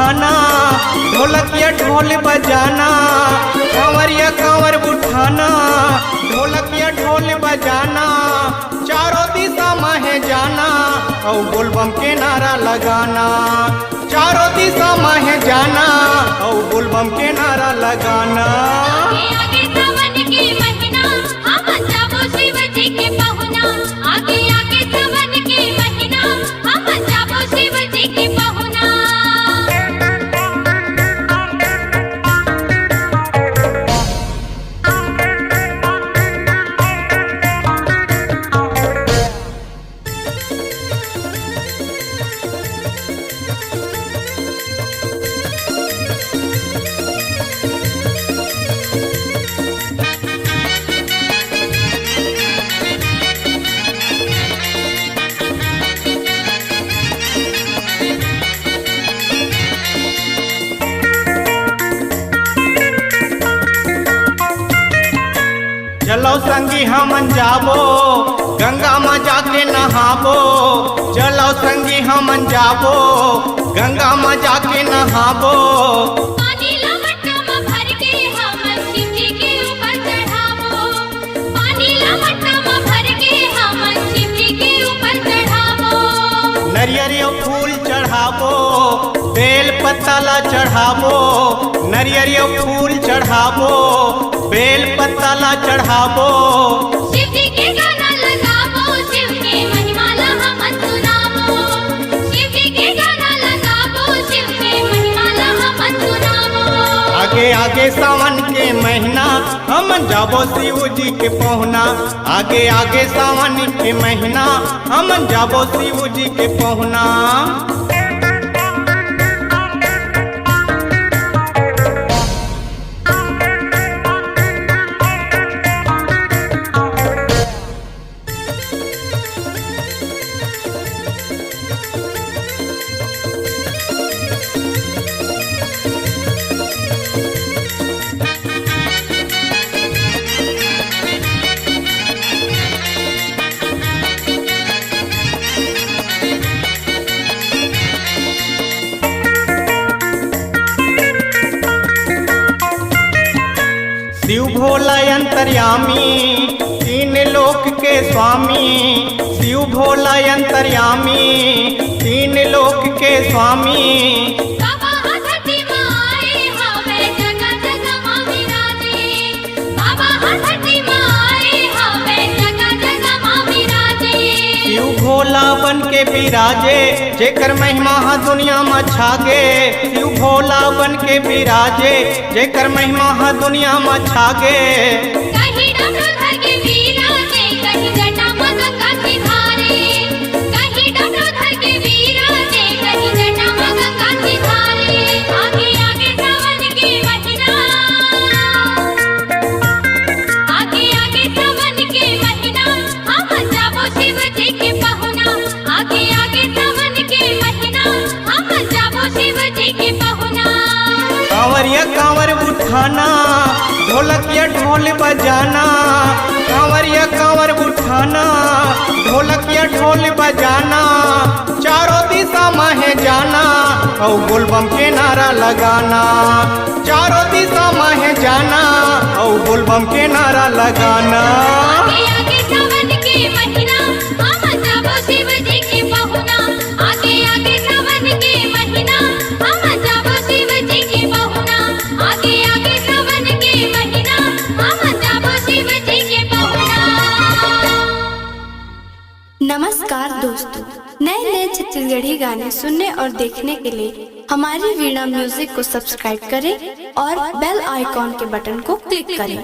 उठाना, ढोलकिया ढोल बजाना, कांवरिया कांवर उठाना, ढोलकिया ढोल बजाना, चारों दिशा में जाना और बोलबम के नारा लगाना, चारों दिशा में जाना और बोलबम के नारा लगाना। आगे आगे सावन के महीना हम जाबो शिव जी के पहुना, आगे आगे सावन के महीना हम जाबो शिव जी के पहुना। चलो संगी हमन जाबो, गंगा माँ जाके नहाबो, चलो संगी हमन जाबो, गंगा माँ जाके नहाबो। पानी लमटम भर के हम शिव जी के ऊपर चढ़ाबो, पानी लमटम भर के हम शिव जी के ऊपर चढ़ाबो। नरियरियो फूल चढ़ाबो, बेल पत्ता ला चढ़ाबो, नरियरियो फूल चढ़ाबो, बेल पत्ता ला चढ़ाबो। शिव जी के गाना लगाबो, शिव के महिमा ला हम सुनाबो, शिव जी के गाना लगाबो, शिव के महिमा ला हम सुनाबो। आगे आगे सावन के महीना हम जाबो शिव जी के पहुना, आगे आगे सावन के महीना हम जाबो शिव जी के पहुना। शिव भोला अंतर्यामी, तीन लोक के स्वामी, शिव भोला अंतर्यामी, तीन लोक के स्वामी। बाबा हठटी माए हवे जगह जगह मां विराजे, बाबा हठटी माए हवे जगह जगह मां विराजे। शिव भोला बन के विराजे, जेकर महिमा दुनिया में छागे, शिव भोला बन के विराजे, जेकर महिमा दुनिया में छागे। कहीं डमरू धर के विराजे, कहीं जटा में गंगा की धारे, कहीं डमरू धर के विराजे, कहीं जटा में गंगा की धारे। आगे आगे सावन के महीना, आगे आगे सावन के महीना हम जाबो शिव जी के पहुना, आगे आगे सावन के महीना हम जाबो शिव जी के पहुना। कांवरिया कांवर उठाना, ढोलकिया ढोल बजाना, कांवरिया कांवर उठाना, ढोलकिया ढोल बजाना, चारों दिशा में जाना और बोलबम के नारा लगाना, चारों दिशा में जाना और बोलबम के नारा लगाना। आगे आगे सावन के महीना हम जाबो शिव जी के पहुना, आगे आगे सावन के महीना हम जाबो शिव जी के पहुना, आगे आगे सावन के महीना हम जाबो शिव जी के पहुना। नमस्कार दोस्तों, नए नए छत्तीसगढ़ी गाने सुनने और देखने के लिए हमारी वीणा म्यूजिक को सब्सक्राइब करें और बेल आइकॉन के बटन को क्लिक करें।